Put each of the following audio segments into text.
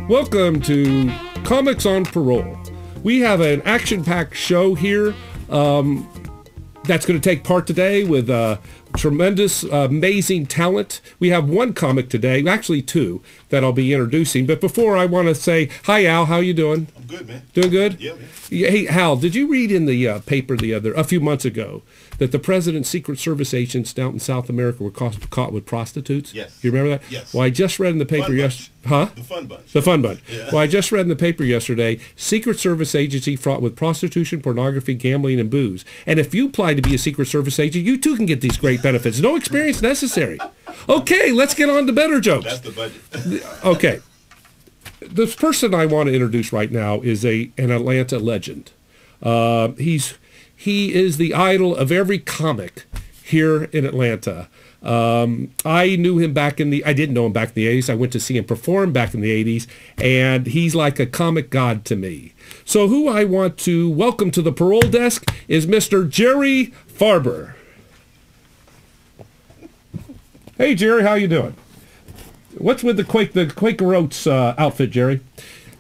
Welcome to Comics on Parole. We have an action-packed show here that's going to take part today with tremendous, amazing talent. We have one comic today, actually two, that I'll be introducing. But before, I want to say, hi, Al. How you doing? I'm good, man. Doing good? Yeah, man. Hey, Hal, did you read in the paper a few months ago that the president's Secret Service agents down in South America were caught with prostitutes? Yes. You remember that? Yes. Well, I just read in the paper yesterday. Huh? The fun bunch. The fun bunch. Yeah. Well, I just read in the paper yesterday, Secret Service agency fraught with prostitution, pornography, gambling, and booze. And if you apply to be a Secret Service agent, you too can get these great benefits. No experience necessary. Okay, let's get on to better jokes. That's the budget. Okay. The person I want to introduce right now is an Atlanta legend. He is the idol of every comic here in Atlanta. I knew him I didn't know him back in the 80s. I went to see him perform back in the 80s, and he's like a comic god to me. So who I want to welcome to the parole desk is Mr. Jerry Farber. Hey, Jerry, how you doing? What's with the Quaker Oats outfit, Jerry?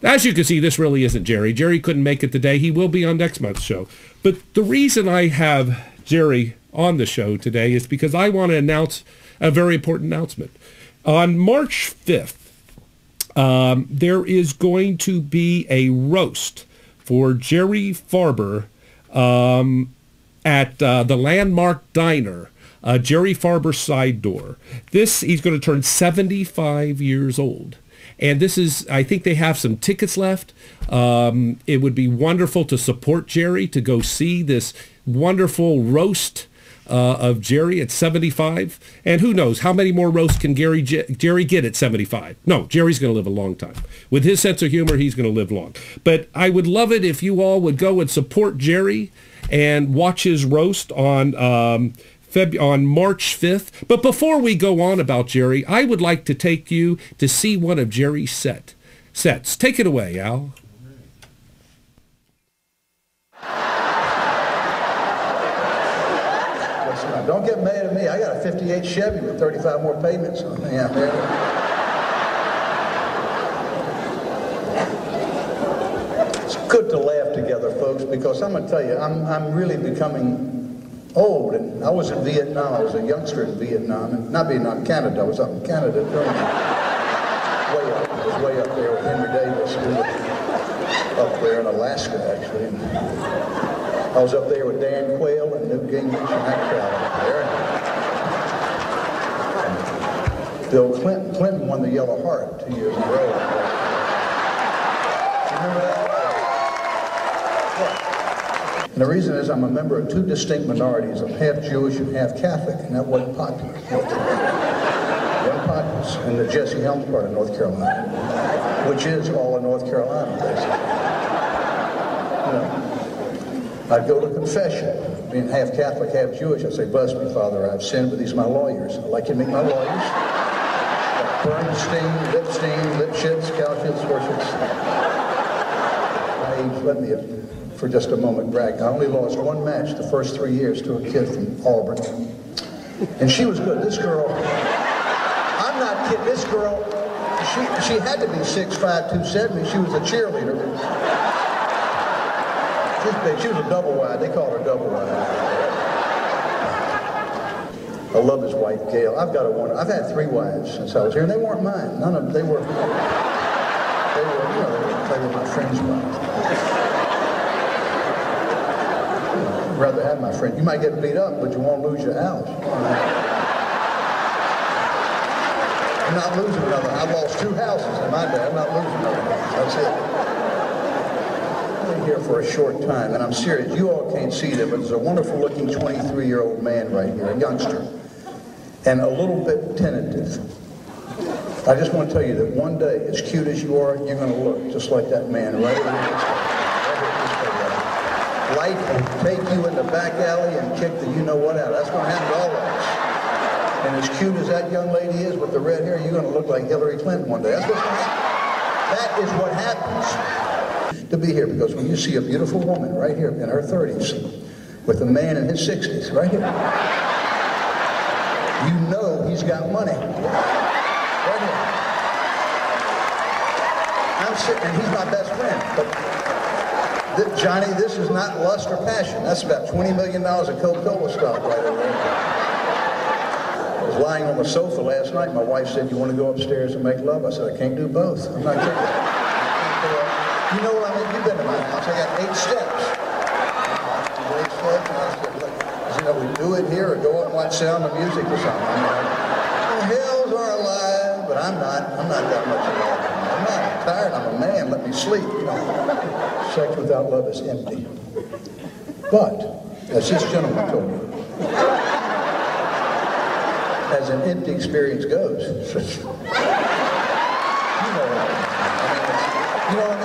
As you can see, this really isn't Jerry. Jerry couldn't make it today. He will be on next month's show. But the reason I have Jerry on the show today is because I want to announce a very important announcement. On March 5th, there is going to be a roast for Jerry Farber at the Landmark Diner. Jerry Farber's Side Door. He's going to turn 75 years old. And this is, I think they have some tickets left. It would be wonderful to support Jerry, to go see this wonderful roast of Jerry at 75. And who knows, how many more roasts can Jerry get at 75? No, Jerry's going to live a long time. With his sense of humor, he's going to live long. But I would love it if you all would go and support Jerry and watch his roast on March 5th. But before we go on about Jerry, I would like to take you to see one of Jerry's sets. Take it away, Al. Listen, don't get mad at me. I got a 58 Chevy with 35 more payments on me out there. It's good to laugh together, folks, because I'm going to tell you, I'm really becoming old, and I was in Vietnam. I was a youngster in Vietnam, and not Vietnam, Canada. I was up in Canada during I was way up there with Henry Davis. We were up there in Alaska, actually. And I was up there with Dan Quayle and Newt Gingrich and that crowd up there. And Bill Clinton won the Yellow Heart 2 years in a row. Remember that? And the reason is I'm a member of two distinct minorities. I'm half Jewish and half Catholic, and that wasn't popular. Wasn't popular in the Jesse Helms part of North Carolina, which is all of North Carolina, basically. You know, I'd go to confession, being half Catholic, half Jewish. I'd say, "Bless me, Father, I've sinned, but these are my lawyers. I'd like you to meet my lawyers. Bernstein, Lipstein, Lipschitz, Kauschitz, Horschitz." Let me, for just a moment, brag. I only lost one match the first 3 years to a kid from Auburn. And she was good. This girl, I'm not kidding, this girl, she had to be 6'5", 270. She was a cheerleader. She's big. She was a double wide. They called her double wide. I love his wife, Gail. I've had 3 wives since I was here, and they weren't mine. None of them. They were my friends' wives. I'd rather have my friend. You might get beat up, but you won't lose your house. I'm not losing another. I lost 2 houses in my day. I'm not losing another house. That's it. I'm only here for a short time, and I'm serious. You all can't see that, but there's a wonderful-looking 23-year-old man right here, a youngster, and a little bit tentative. I just want to tell you that one day, as cute as you are, you're going to look just like that man right over here. Life will take you in the back alley and kick the you-know-what out. That's going to happen to all of us. And as cute as that young lady is with the red hair, you're going to look like Hillary Clinton one day. That's what's going to happen. That is what happens to be here. Because when you see a beautiful woman right here in her 30s with a man in his 60s, right here, you know he's got money. Right here. I'm sitting, and he's my best friend. But Johnny, this is not lust or passion. That's about $20 million of Coca-Cola stock right over there. I was lying on the sofa last night. My wife said, "You want to go upstairs and make love?" I said, "I can't do both. I'm not kidding." You know what I mean? You've been to my house. I got 8 steps. 8 steps, and I said, "Look, you know, we do it here or go up and watch Sound of Music or something." I'm like, "The hills are alive," but I'm not that much alive. I'm not. I'm tired. I'm a man. Let me sleep. You know, sex without love is empty. But, as this gentleman told me, as an empty experience goes.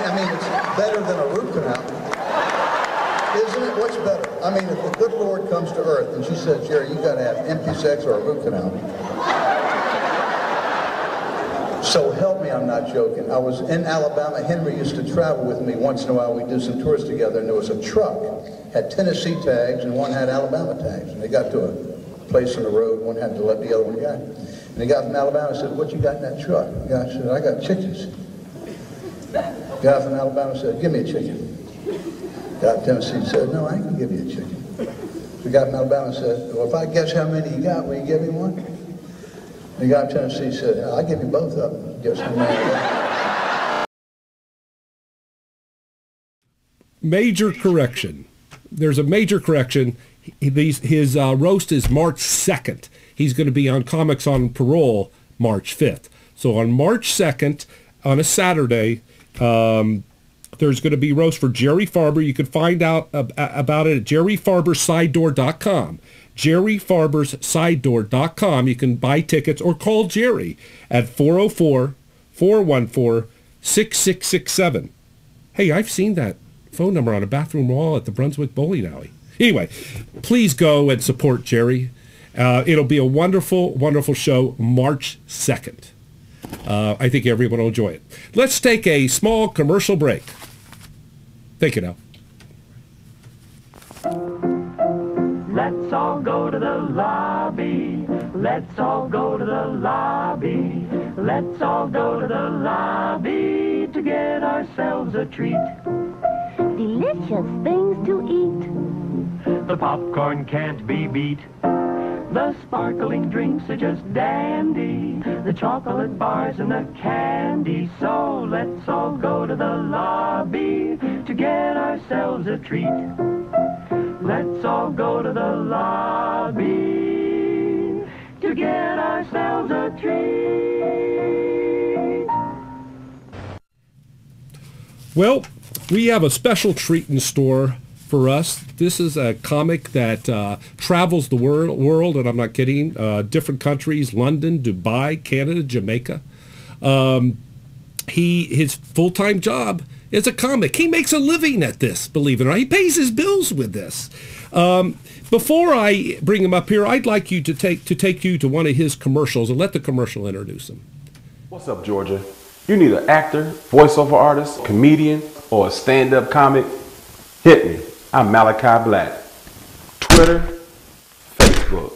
I mean, it's better than a root canal. Isn't it? What's better? I mean, if the good Lord comes to earth and she says, "Jerry, you got to have empty sex or a root canal." So help me, I'm not joking. I was in Alabama. Henry used to travel with me once in a while. We'd do some tours together, and there was a truck, had Tennessee tags, and one had Alabama tags. And they got to a place on the road, one had to let the other one go. And the guy from Alabama said, "What you got in that truck?" The guy said, "I got chickens." The guy from Alabama said, "Give me a chicken." The guy from Tennessee said, "No, I ain't gonna give you a chicken." The guy from Alabama said, "Well, if I guess how many you got, will you give me one?" The guy from Tennessee said, "I'll give you both of them. Guess how many you got." Major correction. There's a major correction. His roast is March 2nd. He's going to be on Comics on Parole March 5th. So on March 2nd, on a Saturday, there's going to be roast for Jerry Farber. You can find out about it at jerryfarbersidedoor.com. jerryfarbersidedoor.com. You can buy tickets or call Jerry at 404-414-6667. Hey, I've seen that phone number on a bathroom wall at the Brunswick Bowling Alley. Anyway, please go and support Jerry. It'll be a wonderful, wonderful show March 2nd. I think everyone will enjoy it. Let's take a small commercial break. Thank you now. Let's all go to the lobby. Let's all go to the lobby. Let's all go to the lobby to get ourselves a treat. Delicious things to eat. The popcorn can't be beat. The sparkling drinks are just dandy. The chocolate bars and the candy. So let's all go to the lobby to get ourselves a treat. Let's all go to the lobby to get ourselves a treat. Well, we have a special treat in store for us. This is a comic that travels the world, and I'm not kidding, different countries, London, Dubai, Canada, Jamaica. His full-time job is a comic. He makes a living at this, believe it or not. He pays his bills with this. Before I bring him up here, I'd like you to take you to one of his commercials and let the commercial introduce him. What's up, Georgia? You need an actor, voiceover artist, comedian, or a stand-up comic? Hit me. I'm Malachi Blaque. Twitter, Facebook.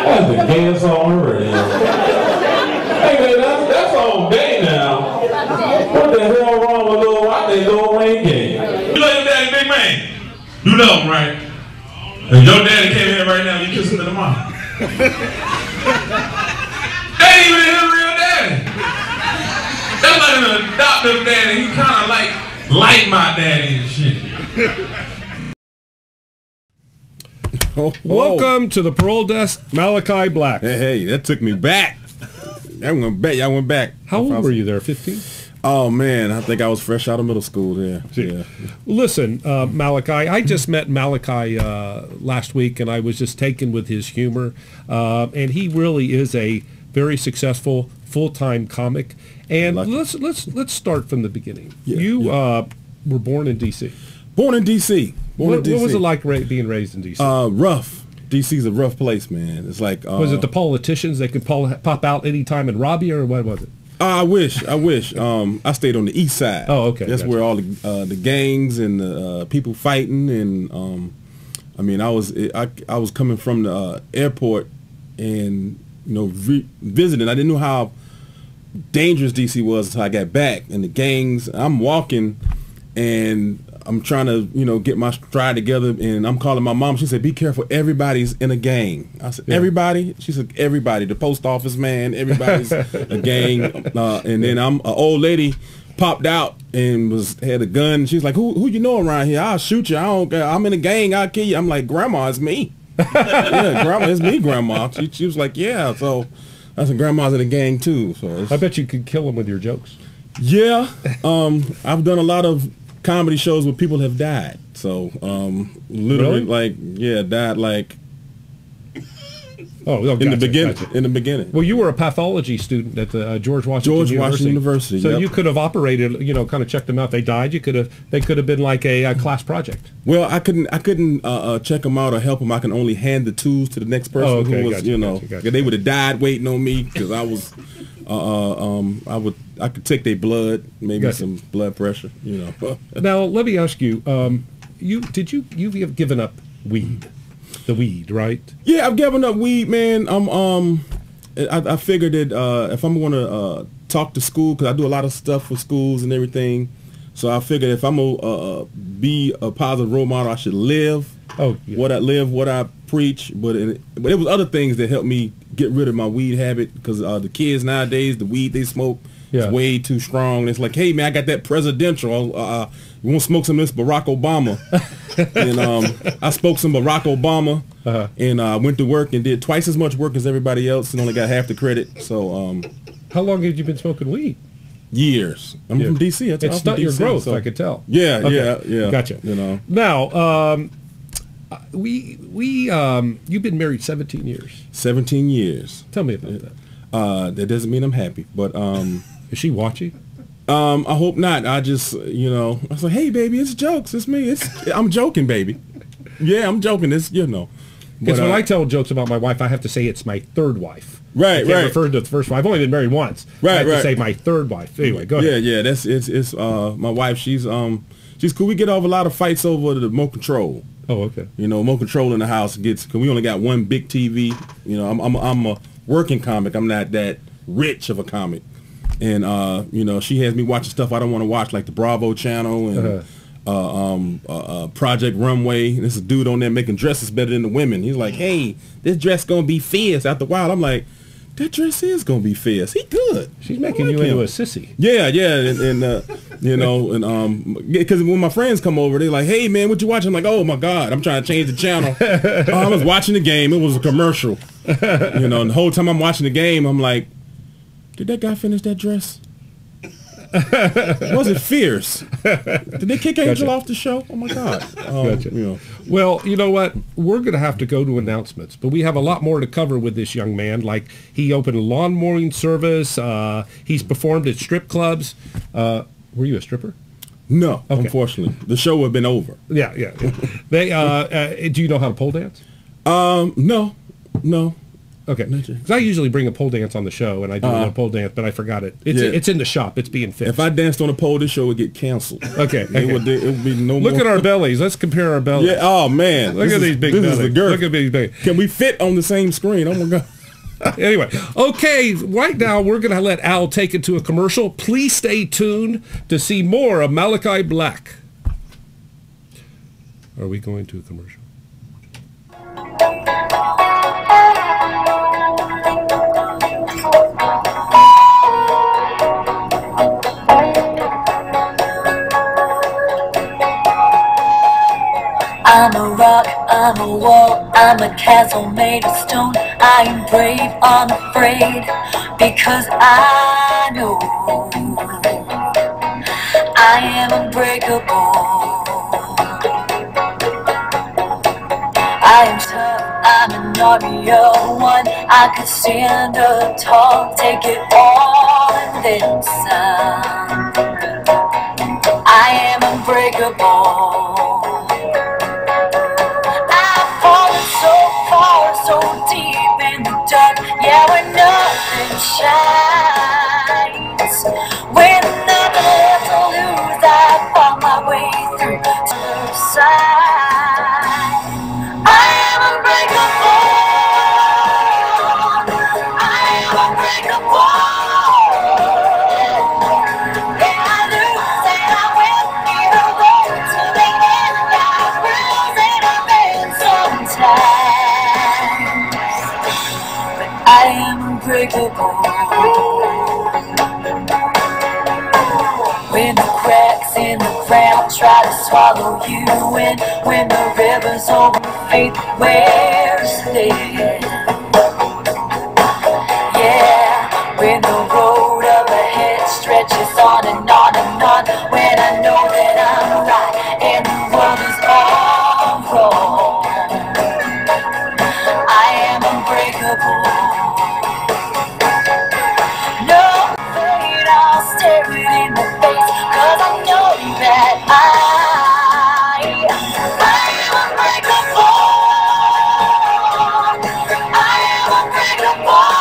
That's the gayest song on the radio. Hey man, that's all day now. What the hell wrong with Lil Wayne gay? You love your daddy, big man. You love him, right? If your daddy came in right now, you kiss him in the mouth. That ain't even his real daddy. That's like an adoptive daddy. He kind of like my daddy and shit. Welcome to the Parole Desk, Malachi Blaque. Hey, that took me back. I went back. How old were you there, 15? Oh, man, I think I was fresh out of middle school there. Yeah. Listen, Malachi, I just met Malachi last week, and I was just taken with his humor. And he really is a very successful full-time comic. And let's start from the beginning. Yeah, you were born in D.C. Born in D.C. What was it like being raised in D.C.? Rough. D.C.'s a rough place, man. It's like... was it the politicians that could pop out anytime and rob you, or what was it? I wish. I stayed on the east side. Oh, okay. That's where all the gangs and the people fighting, and I mean, I was coming from the airport and visiting. I didn't know how dangerous DC was until I got back. And the gangs, I'm walking and I'm trying to, you know, get my stride together, and I'm calling my mom. She said, be careful, everybody's in a gang. I said, everybody? She said, everybody. The post office man, everybody's a gang. And then an old lady popped out and had a gun. She's like, who you know around here? I'll shoot you. I'm in a gang. I'll kill you. I'm like, Grandma, it's me. Yeah, Grandma, it's me, Grandma. She was like, yeah. So I said, Grandma's in a gang too. So I bet you could kill them with your jokes. Yeah. I've done a lot of comedy shows where people have died. So literally, really? like, yeah, died like in the beginning. In the beginning. Well, you were a pathology student at the George Washington University. So you could have operated, you know, kind of checked them out. They died. They could have been like a class project. Well, I couldn't check them out or help them. I can only hand the tools to the next person who was, gotcha. They would have died waiting on me because I was. I could take their blood, maybe some blood pressure, you know. Now let me ask you, you have given up weed, the weed, right? Yeah, I've given up weed, man. I figured that if I'm going to talk to school, because I do a lot of stuff with schools and everything, so I figured if I'm gonna be a positive role model, I should live what I preach. But it was other things that helped me get rid of my weed habit, because the kids nowadays, the weed they smoke is way too strong. And it's like, hey man, I got that presidential. You want to smoke some of this Barack Obama? And I spoke some Barack Obama, and went to work and did twice as much work as everybody else, and only got half the credit. So how long have you been smoking weed? Years. I'm from DC. It's not your growth, so I could tell. Yeah, yeah. Gotcha. You know. Now, you've been married 17 years. 17 years. Tell me about that. That doesn't mean I'm happy, but is she watching? I hope not. I just, I was like, hey baby, it's jokes. It's me. I'm joking, baby. Yeah, I'm joking. It's, Because when I tell jokes about my wife, I have to say it's my third wife. Right, I can't refer to the first wife. I've only been married once. Right, I have to say my third wife. Anyway, go ahead. Yeah. It's my wife. She's cool. We get over a lot of fights over the remote control. Oh, okay. Remote control in the house because we only got one big TV. I'm a working comic. I'm not that rich of a comic, and she has me watching stuff I don't want to watch, like the Bravo channel and Project Runway. There's a dude on there making dresses better than the women. He's like, hey, this dress gonna be fierce. After a while, I'm like, that dress is gonna be fierce. He good. She's making you into a sissy. Yeah, because when my friends come over, they're like, hey man, what you watching? I'm like, oh my god, I'm trying to change the channel. I was watching the game. It was a commercial. And the whole time I'm watching the game, I'm like, did that guy finish that dress? Was it fierce? Did they kick Angel off the show? Oh my god. Well, you know what? We're going to have to go to announcements, but we have a lot more to cover with this young man. Like, he opened a lawn mowing service. He's performed at strip clubs. Were you a stripper? No, unfortunately. The show would have been over. Yeah. They do you know how to pole dance? No. Okay, because I usually bring a pole dance on the show, and I do a pole dance, but I forgot it. It's in the shop. It's being fixed. If I danced on a pole, this show would get canceled. Okay. It would be no more. Look at our bellies. Let's compare our bellies. Yeah. Oh man. Look at these big bellies. This is the girth. Look at these big. Can we fit on the same screen? Oh my god. Anyway, okay. Right now, we're going to let Al take it to a commercial. Please stay tuned to see more of Malachi Blaque. Are we going to a commercial? I'm a rock, I'm a wall, I'm a castle made of stone. I am brave, unafraid, because I know I am unbreakable. I am tough, I'm an army of one. I could stand up tall, take it on, then some. I am unbreakable. So deep in the dark, yeah, where nothing shines. With nothing left to lose, I found my way through to the side. I am unbreakable. I am unbreakable. unbreakable. When the cracks in the ground try to swallow you in, when the rivers overfeed where to stand. Yeah, when the road up ahead stretches on and on and on, when I know that I'm right and the world is all wrong, I am unbreakable. No fate, I'll stare it in the face, 'cause I know that I am unbreakable. I am unbreakable.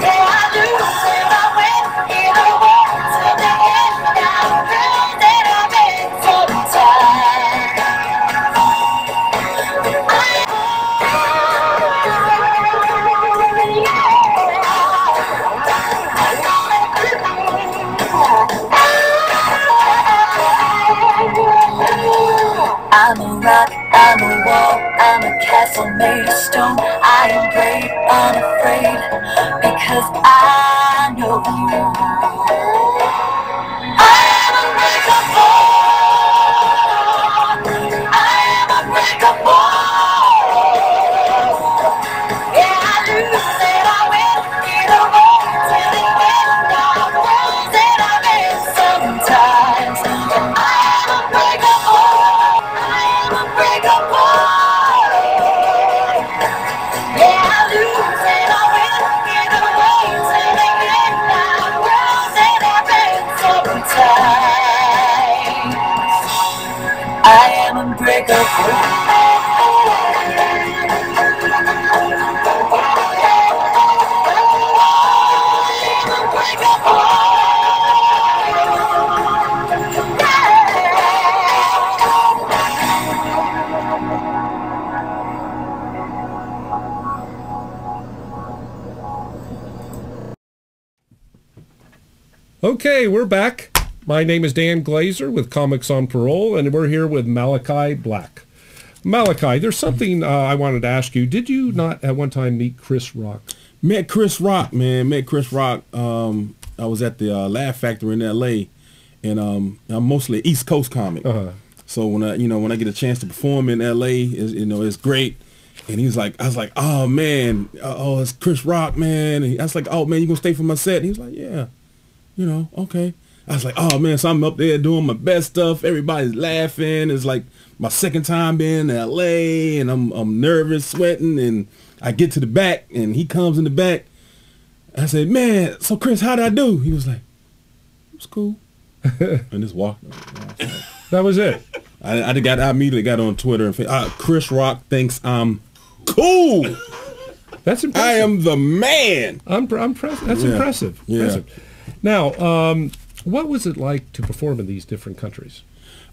Yeah, I lose and I win, either way, till the end. I'm real that I've been so tired. I'm a rock, I'm a wall, I'm a castle made of stone. I am brave, unafraid, because I know I am unbreakable. I am unbreakable. Yeah, I lose and I win, either way, till the end. I'm wrong and I miss sometimes, but I am unbreakable. I am unbreakable. Yeah, I lose and I win, either way, till the end. I'm wrong and I miss sometimes. I am unbreakable. Okay, we're back. My name is Dan Glazer with Comics on Parole, and we're here with Malachi Blaque. Malachi, there's something I wanted to ask you. Did you not at one time meet Chris Rock? Met Chris Rock, man. Met Chris Rock. I was at the Laugh Factory in L.A., and I'm mostly East Coast comic. So when I get a chance to perform in L.A., it's great. And he was like, I was like, oh man, it's Chris Rock, man. And I was like, oh man, you gonna stay for my set? And he was like, yeah. Okay. I was like, oh man, so I'm up there doing my best stuff. Everybody's laughing. It's like my second time being in LA, and I'm nervous, sweating, and I get to the back, and he comes in the back. I said, man, so Chris, how did I do? He was like, it was cool. And just walked. That was it. I immediately got on Twitter and Chris Rock thinks I'm cool. That's impressive. I am the man. That's impressive. Yeah. Impressive. Now, what was it like to perform in these different countries?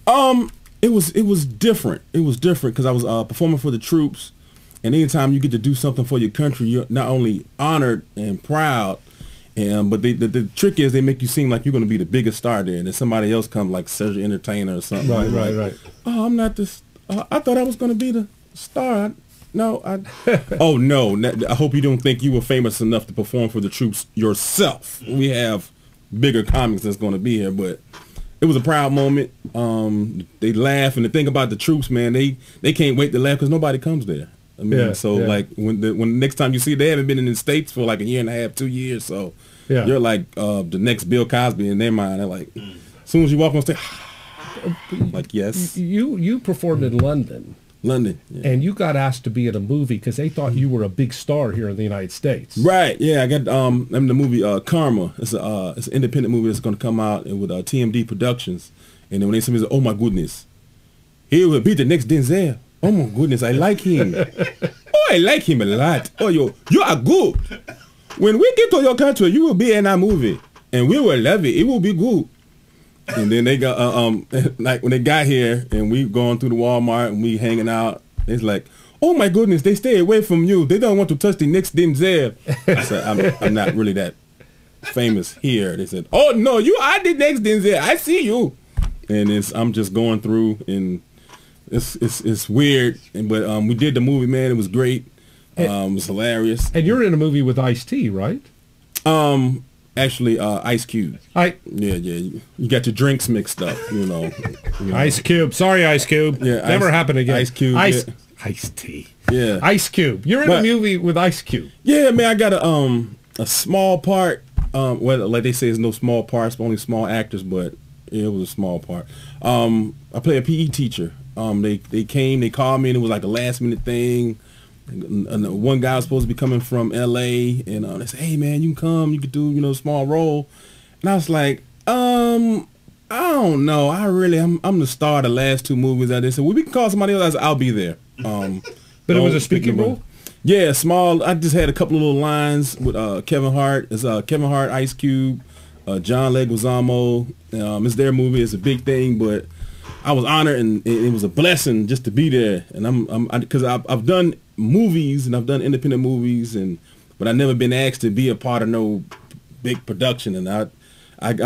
It was different. It was different because I was performing for the troops, and anytime you get to do something for your country, you're not only honored and proud, but the trick is they make you seem like you're going to be the biggest star there, and then somebody else comes like Cedric Entertainer or something. Right. Oh, I'm not this. I thought I was going to be the star. Oh no! I hope you don't think you were famous enough to perform for the troops yourself. We have bigger comics that's going to be here, but it was a proud moment. They laugh, and the thing about the troops, man, they can't wait to laugh because nobody comes there. I mean, like when the next time you see, they haven't been in the States for like a year and a half, 2 years, so you're like the next Bill Cosby in their mind. They're like, as soon as you walk on stage, like yes. You performed in London. Yeah. And you got asked to be in a movie because they thought you were a big star here in the United States. Right. Yeah, I got in the movie Karma. It's an independent movie that's going to come out with TMD Productions. And then when they say, oh my goodness, he will be the next Denzel. Oh my goodness, I like him. Oh, I like him a lot. Oh, you are good. When we get to your country, you will be in that movie, and we will love it. It will be good. And then they got like when they got here and we going through the Walmart and we hanging out, it's like, oh my goodness, they stay away from you. They don't want to touch the next Denzel. I said, I'm not really that famous here. They said, oh no, you are the next Denzel. I see you. And I'm just going through, and it's weird. But we did the movie, man. It was great. It was hilarious. And you're in a movie with Ice-T, right? Actually, Ice Cube. Yeah. You got your drinks mixed up, you know. Ice Cube. Sorry, Ice Cube. Yeah, never happened again. Ice Cube. Ice-T. Yeah. Ice Cube. You're in a movie with Ice Cube. Yeah, man. I got a small part. Well, like they say, there's no small parts, only small actors, but it was a small part. I play a PE teacher. They came, they called me, and it was like a last minute thing. And one guy was supposed to be coming from LA, and they said, "Hey man, you can come, you could do, a small role." And I was like, I don't know. I'm the star of the last 2 movies. They said, "Well, we can call somebody else." I said, "I'll be there." But it was a speaking role? Yeah, small. I just had a couple of little lines with Kevin Hart. It's Kevin Hart, Ice Cube, John Leguizamo. It's their movie. It's a big thing, but I was honored, and it was a blessing just to be there. And because I've done movies and I've done independent movies, but I've never been asked to be a part of no big production. And I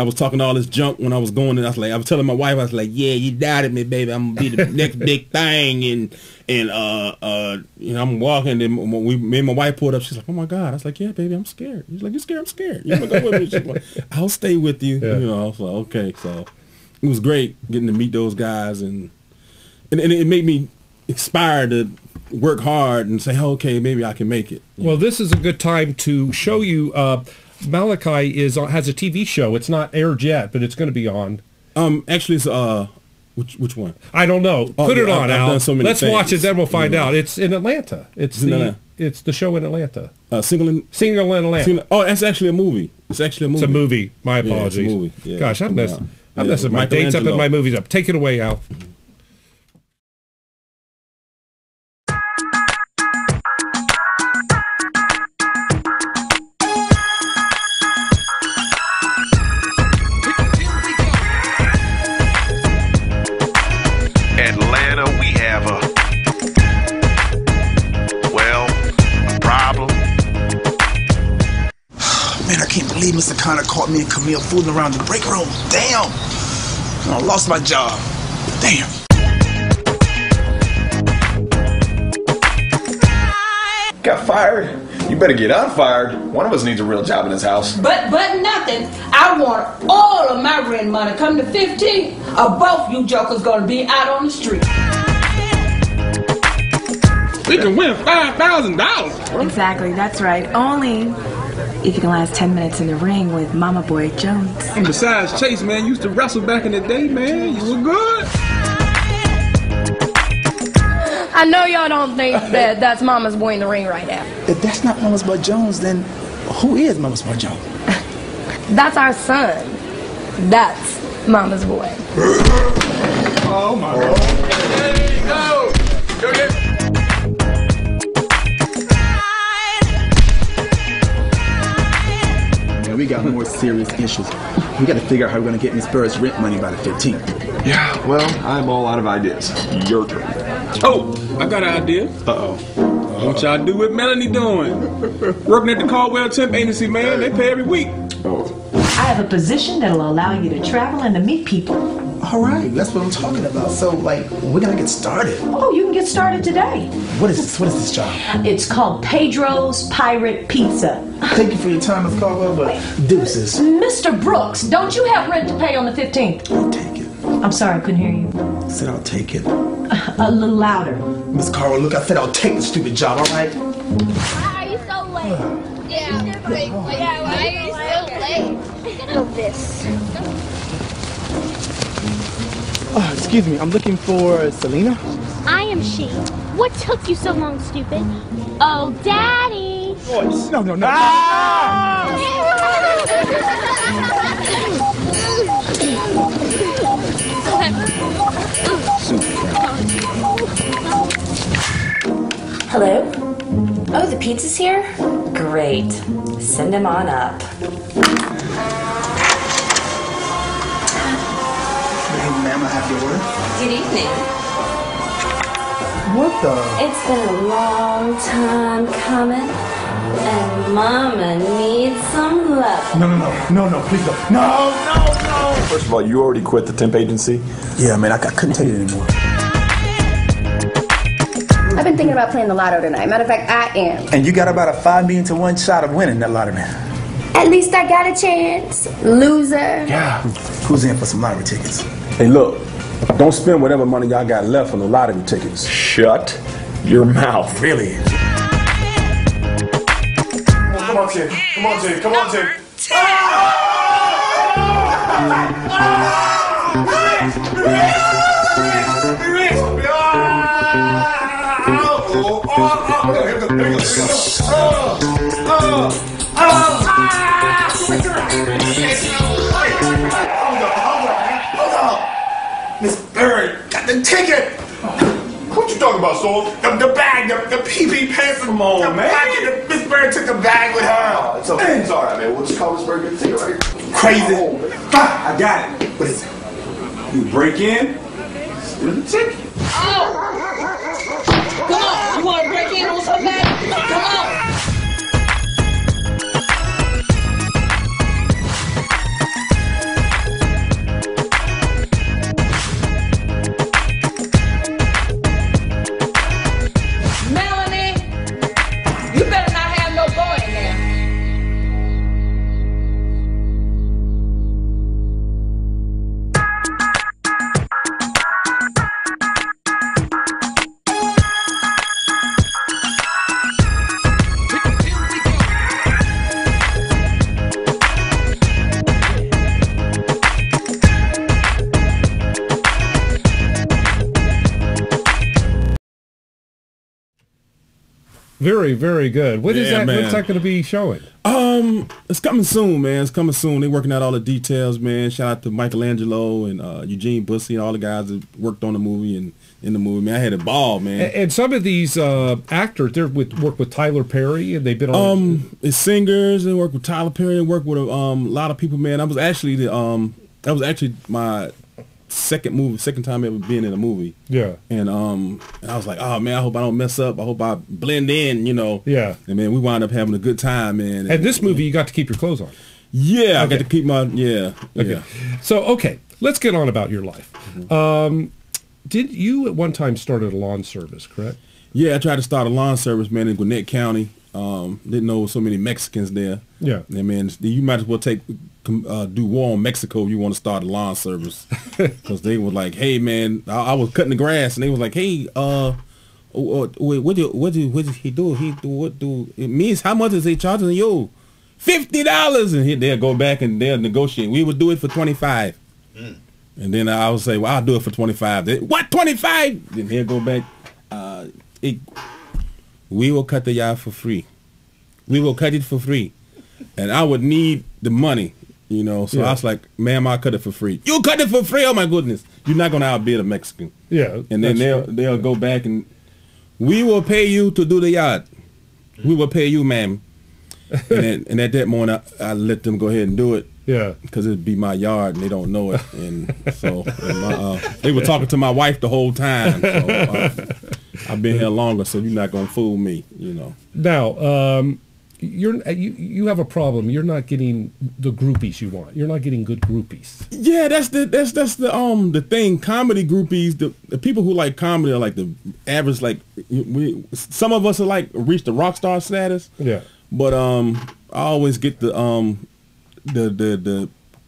was talking all this junk when I was going, and I was telling my wife, I was like, "Yeah, you doubted me, baby. I'm gonna be the next big thing." And I'm walking, and me and my wife pulled up. She's like, "Oh my God!" I was like, "Yeah, baby, I'm scared." She's like, "You scared? I'm scared. You wanna go with me?" She's like, "I'll stay with you." Yeah. I was like, "Okay." So it was great getting to meet those guys, and it made me inspired to work hard and say, "Okay, maybe I can make it." Well, this is a good time to show you. Malachi has a TV show. It's not aired yet, but it's going to be on. Actually, it's which one? I don't know. Put it on, Al. Let's watch it, then we'll find out. It's in Atlanta. It's the show in Atlanta. Single in Atlanta. Oh, that's actually a movie. It's actually a movie. It's a movie. My apologies. Yeah, it's a movie. Yeah. Gosh, I'm messing my dates up and my movies up. Take it away, Al. Atlanta, we have a problem. Man, I can't believe Mr. Connor caught me and Camille fooling around the break room. Damn! I lost my job. Damn. Got fired? You better get unfired. One of us needs a real job in this house. But nothing. I want all of my rent money. Come to 15, or both you jokers gonna be out on the street. We can win $5,000. Exactly, that's right. Only if you can last 10 minutes in the ring with Mama Boy Jones. And besides, Chase, man, used to wrestle back in the day, man. You were good. I know y'all don't think that that's Mama's Boy in the ring right now. If that's not Mama's Boy Jones, then who is Mama's Boy Jones? That's our son. That's Mama's Boy. Oh my God. There you go. Go get. We got more serious issues. We got to figure out how we're going to get Miss Bird's rent money by the 15th. Yeah, well, I'm all out of ideas. Your turn. Oh, I got an idea. Uh-oh. What y'all do with Melanie doing? Working at the Caldwell Temp Agency, man. They pay every week. Oh. I have a position that'll allow you to travel and to meet people. All right, that's what I'm talking about. So, like, we're going to get started. Oh, you can get started today. What is this? What is this job? It's called Pedro's Pirate Pizza. Thank you for your time, Miss Caldwell, but deuces. Mr. Brooks, don't you have rent to pay on the 15th? I'll take it. I'm sorry, I couldn't hear you. I said I'll take it. A little louder. Miss Caldwell, look, I said I'll take the stupid job, all right? Why are you so late? Yeah, why are you so late? Look at this. Oh, excuse me, I'm looking for Selena. I am she. What took you so long, stupid? Oh, Daddy. Voice. No. Hello? Oh, the pizza's here? Great. Send him on up. Ma'am, I have your order. Good evening. What the? It's been a long time coming, and Mama needs some love. No, please don't. No. First of all, you already quit the temp agency? Yeah, man, I couldn't take it anymore. I've been thinking about playing the lotto tonight. Matter of fact, I am. And you got about a 5 million to 1 shot of winning that lottery, man. At least I got a chance. Loser. Yeah. Who's in for some lottery tickets? Hey, look, don't spend whatever money y'all got left on the lottery tickets. Shut your mouth. Really? Come on, Tim. Come on, Tim. Come on, Tim. Miss Bird got the ticket. What you talking about, Soul? The bag, the PP pants. Come on, man. Miss Bird took the bag with her. Oh, it's okay. It's all right, man. We'll just call this bird get the ticket, right? Crazy. I got it. What is it? You break in, steal the ticket. Come on, you want to break in on somebody? Come on. Melanie, you better not have no boy in there. Very, very good. What is that? man. What's that going to be showing? It's coming soon, man. It's coming soon. They're working out all the details, man. Shout out to Michelangelo and Eugene Bussey, all the guys that worked on the movie and in the movie. Man, I had a ball, man. And some of these actors, they're work with Tyler Perry, and they've been on. It's singers. They work with Tyler Perry and work with a lot of people, man. I was actually that was actually my second time ever being in a movie. Yeah. And I was like, oh man, I hope I don't mess up. I hope I blend in, you know. Yeah. And man, we wound up having a good time, man. And this movie, you got to keep your clothes on. Yeah, Okay. I got to keep my Okay. yeah. So let's get on about your life. Did you at one time started a lawn service, correct? Yeah, I tried to start a lawn service, man, in Gwinnett County. Didn't know so many Mexicans there. Yeah. And man, you might as well do war on Mexico if you want to start a lawn service. Because they were like, hey man, I was cutting the grass and they was like, hey, what did he do? It means how much is he charging you? $50, and they'll go back and they'll negotiate. We would do it for $25. And then I would say, well, I'll do it for $25. What, $25? Then he'll go back. We will cut the yard for free. We will cut it for free. And I would need the money, you know. So I was like, ma'am, I'll cut it for free. You cut it for free? Oh my goodness. You're not gonna outbid a Mexican. Yeah. And then they'll go back and we will pay you to do the yard. We will pay you, ma'am. And at that moment I let them go ahead and do it. Yeah. Because it'd be my yard and they don't know it. And so they were talking to my wife the whole time. So I've been here longer, so you're not gonna fool me, you know. Now, you have a problem. You're not getting the groupies you want. You're not getting good groupies. Yeah, that's the thing. Comedy groupies, the people who like comedy are like the average. Like some of us are like reach the rock star status. Yeah. But I always get the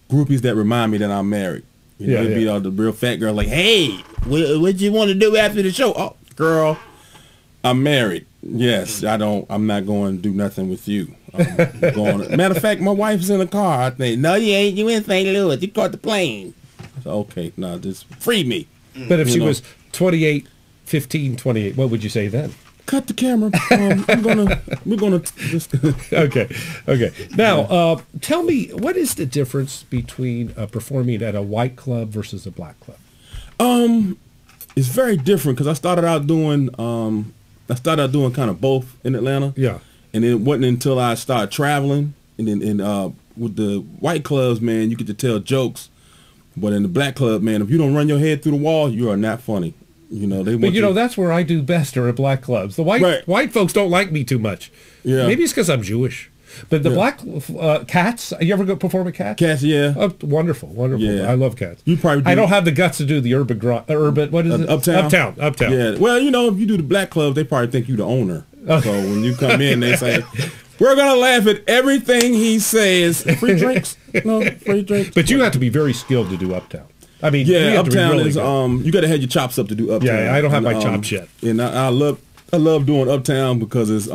groupies that remind me that I'm married. You know, it'd be the real fat girl like, hey, what you want to do after the show? Oh, girl, I'm married. Yes, I'm not going to do nothing with you. Matter of fact, my wife's in the car. I think, no, you ain't. You in St. Louis. You caught the plane. So, okay, no, just free me. But if she was 28, 15, 28, what would you say then? Cut the camera. We're gonna. Just Okay. Now, tell me, what is the difference between performing at a white club versus a black club? It's very different because I started out doing kind of both in Atlanta. Yeah. And it wasn't until I started traveling and then with the white clubs, man, you get to tell jokes, but in the black club, man, if you don't run your head through the wall, you are not funny. You know, but you know, that's where I do best, are at black clubs. The white folks don't like me too much. Yeah. Maybe it's because I'm Jewish. But the Black Cats, you ever go perform at Cats? Cats, yeah. Oh, wonderful, wonderful. Yeah. I love Cats. You probably I don't have the guts to do the urban, what is it? Uptown. Uptown. Yeah. Well, you know, if you do the black clubs, they probably think you the owner. So when you come in, they say, we're going to laugh at everything he says. Free drinks? No, free drinks. But you have to be very skilled to do Uptown. I mean, yeah, Uptown really is, you got to have your chops up to do Uptown. Yeah, I don't have my chops yet. And I love doing Uptown because it's,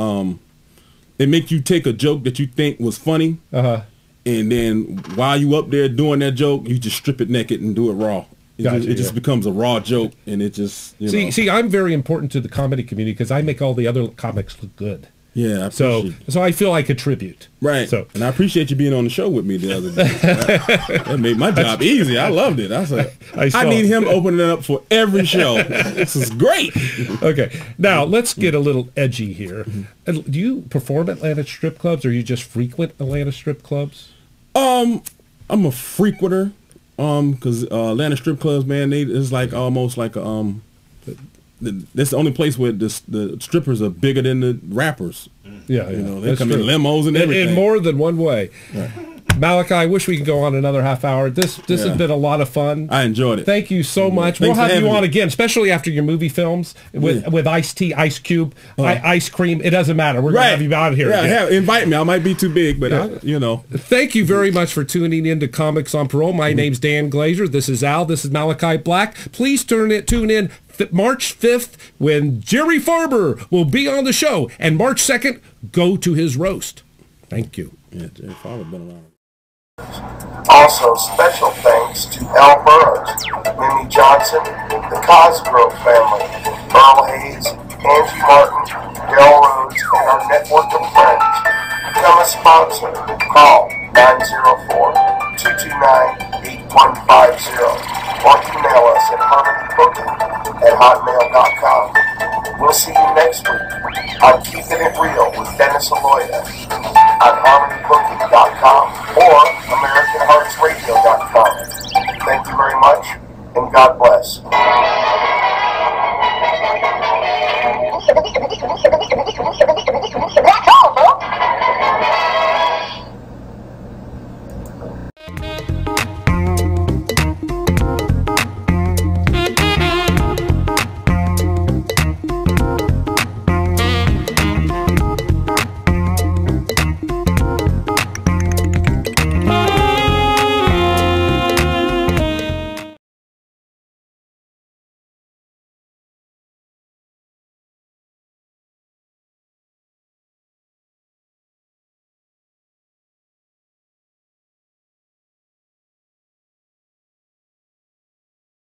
it makes you take a joke that you think was funny. And then while you up there doing that joke, you just strip it naked and do it raw. It just becomes a raw joke, and it just, you know. See, I'm very important to the comedy community because I make all the other comics look good. Yeah, so I feel I contribute. Right. So, and I appreciate you being on the show with me the other day. That made my job easy. I loved it. I was like, I need him opening it up for every show. This is great. Okay, now let's get a little edgy here. Do you perform at Atlanta strip clubs, or you just frequent Atlanta strip clubs? I'm a frequenter. Because Atlanta strip clubs, man, it's like almost like that's the only place where the strippers are bigger than the rappers. Yeah, you know, they come in limos and everything. In more than one way. Right. Malachi, I wish we could go on another half hour. This has been a lot of fun. I enjoyed it. Thank you so much. We'll have you on again, especially after your movie films with Ice-T, Ice Cube, Ice Cream. It doesn't matter. We're going to have you out here. Yeah, invite me. I might be too big, but you know. Thank you very much for tuning in to Comics on Parole. My name's Dan Glazer. This is Al. This is Malachi Blaque. Please tune in March 5th when Jerry Farber will be on the show. And March 2nd, go to his roast. Thank you. Yeah, Jerry Farber's been around. Also, special thanks to Al Burrows, Mimi Johnson, the Cosgrove family, Earl Hayes, Angie Martin, Dale Rhodes, and our network of friends. Become a sponsor. Call 904-229-8150 or email us at harmonybooking@hotmail.com. We'll see you next week on Keeping It Real with Dennis Aloya on harmonybooking.com or AmericanHeartsRadio.com. Thank you very much, and God bless.